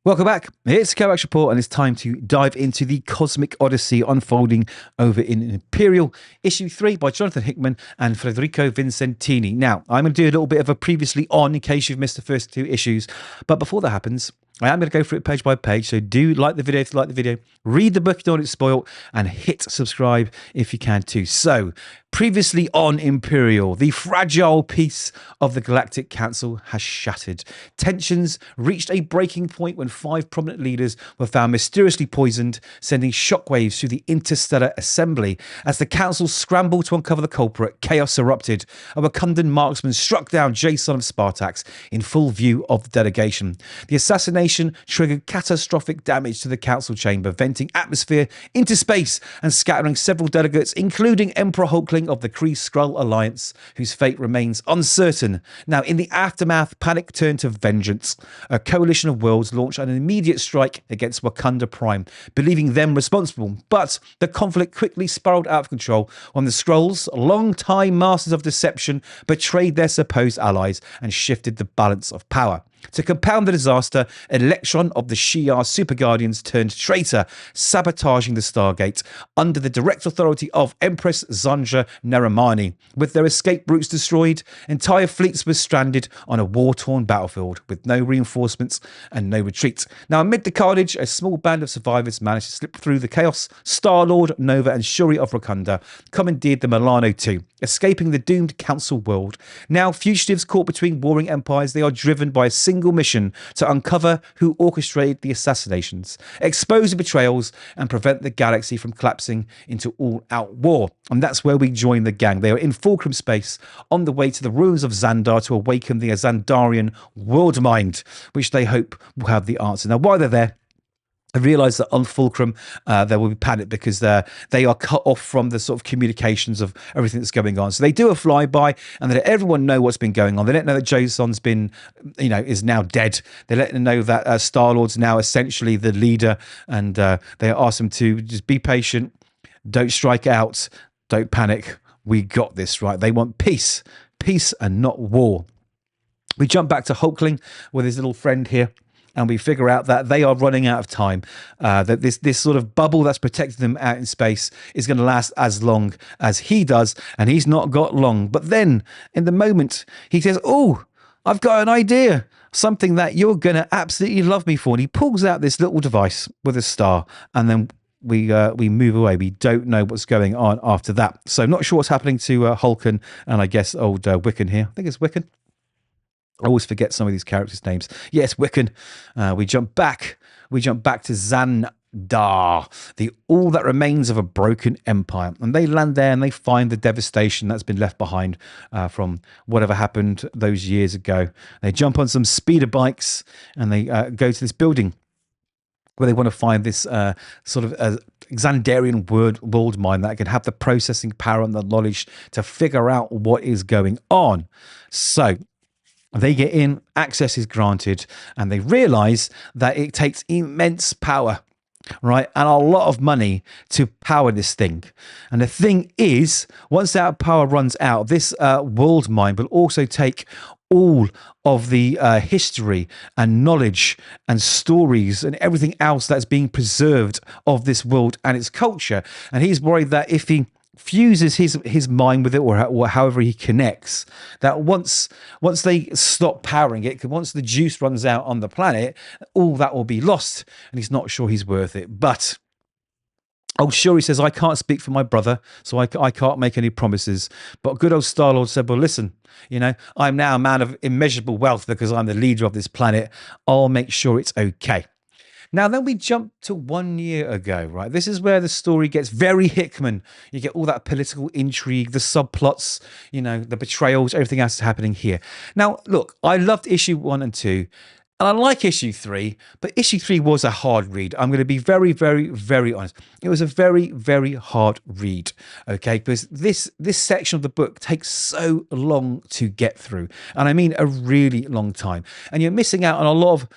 Welcome back. It's the Kovacs Report, and it's time to dive into the cosmic odyssey unfolding over in Imperial, issue 3 by Jonathan Hickman and Federico Vicentini. Now, I'm going to do a little bit of a previously on in case you've missed the first 2 issues. But before that happens, I am going to go through it page by page. So do like the video if you like the video, read the book if you don't want it spoiled, and hit subscribe if you can too. So, previously on Imperial, the fragile peace of the Galactic Council has shattered. Tensions reached a breaking point when 5 prominent leaders were found mysteriously poisoned, sending shockwaves through the interstellar assembly. As the Council scrambled to uncover the culprit, chaos erupted. A Wakandan marksman struck down Jason of Spartax in full view of the delegation. The assassination triggered catastrophic damage to the Council chamber, venting atmosphere into space and scattering several delegates, including Emperor Hulkling of the Kree Skrull Alliance, whose fate remains uncertain. Now, in the aftermath, panic turned to vengeance. A coalition of worlds launched an immediate strike against Wakanda Prime, believing them responsible. But the conflict quickly spiraled out of control when the Skrulls, long-time masters of deception, betrayed their supposed allies and shifted the balance of power. To compound the disaster, Electron of the Shi'ar Super Guardians turned traitor, sabotaging the Stargate under the direct authority of Empress Zanja Naramani. With their escape routes destroyed, entire fleets were stranded on a war-torn battlefield with no reinforcements and no retreat. Now, amid the carnage, a small band of survivors managed to slip through the chaos. Star-Lord, Nova and Shuri of Wakanda commandeered the Milano II, escaping the doomed Council world. Now, fugitives caught between warring empires, they are driven by a single mission to uncover who orchestrated the assassinations, expose the betrayals, and prevent the galaxy from collapsing into all-out war. And that's where we join the gang. They are in Fulcrum space, on the way to the ruins of Xandar to awaken the Xandarian world mind, which they hope will have the answer. Now, while they're there, I realise that on Fulcrum, there will be panic because they are cut off from the sort of communications of everything that's going on. So they do a flyby and they let everyone know what's been going on. They let know that Jason's been, is now dead. They let them know that Star-Lord's now essentially the leader, and they ask them to just be patient, don't strike out, don't panic. We got this, right? They want peace and not war. We jump back to Hulkling with his little friend here. And we figure out that they are running out of time, that this sort of bubble that's protecting them out in space is going to last as long as he does, and he's not got long. But then, in the moment, he says, "Oh, I've got an idea, something that you're going to absolutely love me for." And he pulls out this little device with a star, and then we move away. We don't know what's going on after that. So not sure what's happening to Hulk and I guess old Wiccan here. I think it's Wiccan. I always forget some of these characters' names. Yes, Wiccan. We jump back to Xandar, the all that remains of a broken empire. And they land there and they find the devastation that's been left behind from whatever happened those years ago. They jump on some speeder bikes and they go to this building where they want to find this sort of Xandarian world mind that can have the processing power and the knowledge to figure out what is going on. So they get in, access is granted, and they realize that it takes immense power, right, and a lot of money to power this thing. And the thing is, once that power runs out, this world mind will also take all of the history and knowledge and stories and everything else that's being preserved of this world and its culture. And he's worried that if he fuses his mind with it, or however he connects, that once they stop powering it, once the juice runs out on the planet, all that will be lost, and he's not sure he's worth it. But old Shuri says, "I can't speak for my brother, so I can't make any promises." But good old Star-Lord said, "Well, listen, I'm now a man of immeasurable wealth because I'm the leader of this planet. I'll make sure it's okay." Now, then we jump to 1 year ago, right? This is where the story gets very Hickman. You get all that political intrigue, the subplots, the betrayals, everything else is happening here. Now, look, I loved issue 1 and 2, and I like issue 3, but issue 3 was a hard read. I'm going to be very, very, very honest. It was a very, very hard read, okay? Because this section of the book takes so long to get through, and I mean a really long time. And you're missing out on a lot of,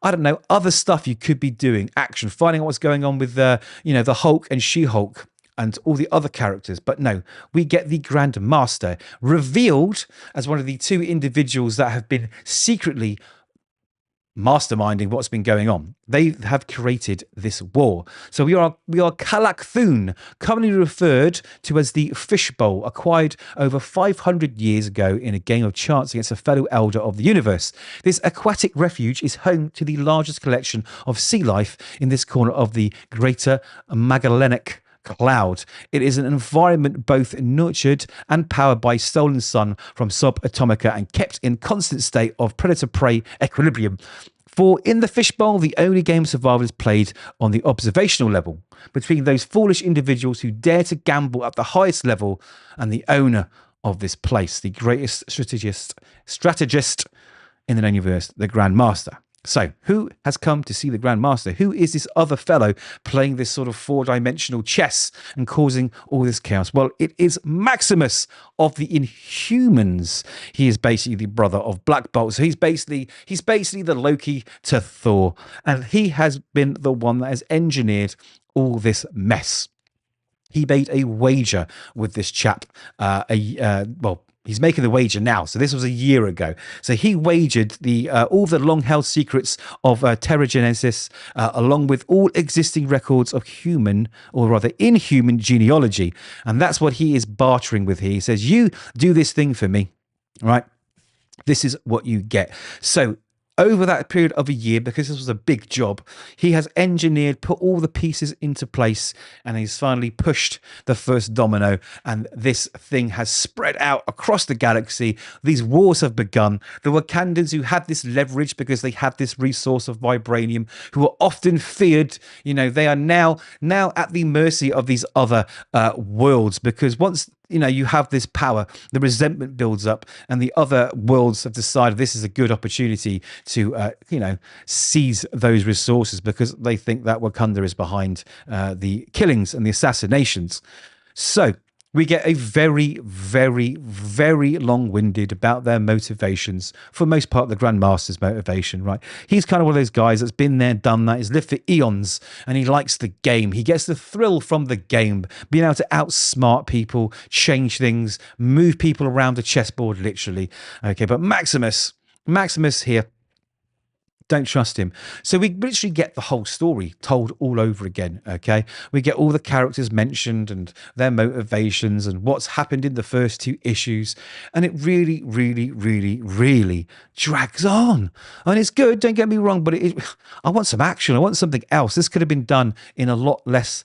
other stuff you could be doing, action, finding out what's going on with the Hulk and She-Hulk and all the other characters. But no, we get the Grand Master revealed as one of the 2 individuals that have been secretly masterminding what's been going on. They have created this war. So we are Kalak Thun, commonly referred to as the Fishbowl, acquired over 500 years ago in a game of chance against a fellow elder of the universe. This aquatic refuge is home to the largest collection of sea life in this corner of the Greater Magellanic Cloud. It is an environment both nurtured and powered by stolen sun from subatomica and kept in constant state of predator-prey equilibrium. For in the Fishbowl, the only game survival is played on the observational level between those foolish individuals who dare to gamble at the highest level and the owner of this place, the greatest strategist in the known universe, the Grand Master. So, who has come to see the Grand Master? Who is this other fellow playing this sort of four-dimensional chess and causing all this chaos? Well, it is Maximus of the Inhumans. He is basically the brother of Black Bolt. So he's basically the Loki to Thor, and he has been the one that has engineered all this mess. He made a wager with this chap, he's making the wager now. So this was a year ago. So he wagered all the long-held secrets of Terrigenesis, along with all existing records of human, or rather inhuman genealogy. And that's what he is bartering with here. He says, you do this thing for me, right? This is what you get. So over that period of a year, because this was a big job, he has engineered, put all the pieces into place, and he's finally pushed the first domino, and this thing has spread out across the galaxy. These wars have begun. The Wakandans, who had this leverage because they had this resource of vibranium, who are often feared, they are now at the mercy of these other worlds, because once you have this power, the resentment builds up, and the other worlds have decided this is a good opportunity to, seize those resources, because they think that Wakanda is behind the killings and the assassinations. So we get a very, very, very long-winded about their motivations. For most part, the Grand Master's motivation, right? He's kind of one of those guys that's been there, done that. He's lived for eons, and he likes the game. He gets the thrill from the game, being able to outsmart people, change things, move people around the chessboard, literally. Okay, but Maximus here, don't trust him. So we literally get the whole story told all over again, okay? We get all the characters mentioned and their motivations and what's happened in the first two issues. And it really, really, really, really drags on. And it's good, don't get me wrong, but I want some action. I want something else. This could have been done in a lot less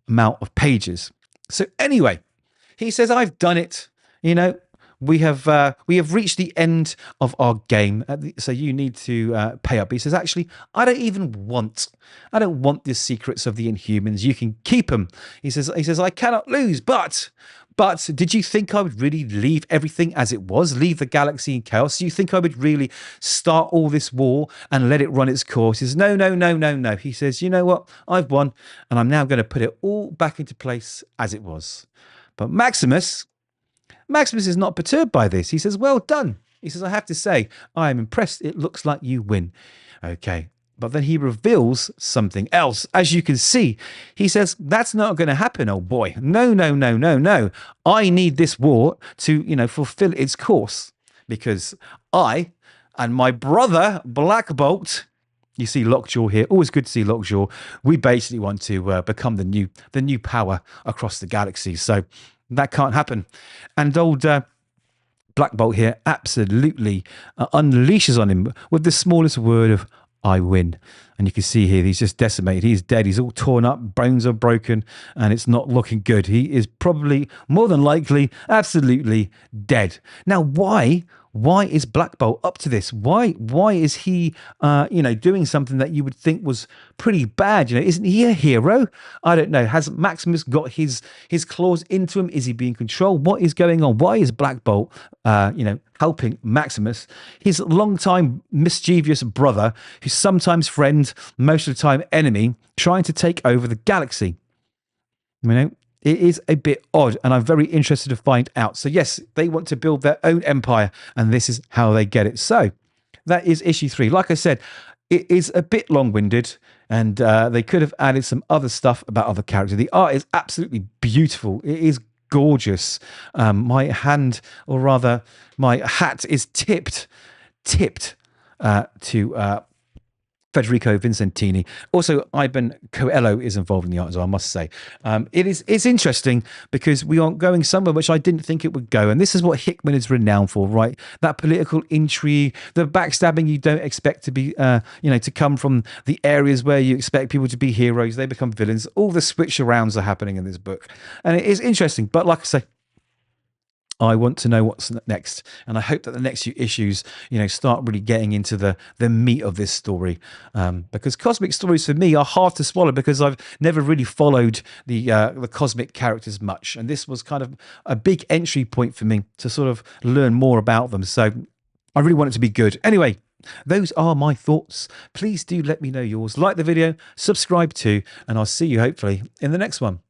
amount of pages. So anyway, he says, I've done it, We have reached the end of our game, so you need to pay up. He says, actually, I don't want the secrets of the Inhumans. You can keep them. He says, I cannot lose, but did you think I would really leave everything as it was, leave the galaxy in chaos? Do you think I would really start all this war and let it run its course? He says, no. He says, you know what? I've won, and I'm now going to put it all back into place as it was. But Maximus is not perturbed by this. He says, well done. He says, I have to say, I am impressed. It looks like you win. Okay. But then he reveals something else. As you can see, he says, that's not going to happen, old boy. No. I need this war to, fulfill its course, because I and my brother, Black Bolt, you see Lockjaw here. Always good to see Lockjaw. We basically want to become the new power across the galaxy. So that can't happen. And old Black Bolt here absolutely unleashes on him with the smallest word of, I win. And you can see here, he's just decimated. He's dead. He's all torn up. Bones are broken, and it's not looking good. He is probably, more than likely, absolutely dead. Now, why is Black Bolt up to this? Why is he, doing something that you would think was pretty bad? Isn't he a hero? I don't know. Has Maximus got his claws into him? Is he being controlled? What is going on? Why is Black Bolt, helping Maximus, his longtime mischievous brother, who's sometimes friend, most of the time enemy, trying to take over the galaxy? It is a bit odd, and I'm very interested to find out. So yes, they want to build their own empire, and this is how they get it. So that is issue 3. Like I said, it is a bit long-winded, and they could have added some other stuff about other characters. The art is absolutely beautiful. It is gorgeous. My hand, or rather my hat, is tipped to Federico Vicentini. Also, Iban Coello is involved in the art as well, I must say. It's interesting because we aren't going somewhere which I didn't think it would go. And this is what Hickman is renowned for, right? That political intrigue, the backstabbing you don't expect to be, to come from the areas where you expect people to be heroes. They become villains. All the switch arounds are happening in this book. And it is interesting. But like I say, I want to know what's next, and I hope that the next few issues, start really getting into the meat of this story. Because cosmic stories for me are hard to swallow because I've never really followed the cosmic characters much, and this was kind of a big entry point for me to sort of learn more about them. So I really want it to be good. Anyway, those are my thoughts. Please do let me know yours. Like the video, subscribe too, and I'll see you hopefully in the next one.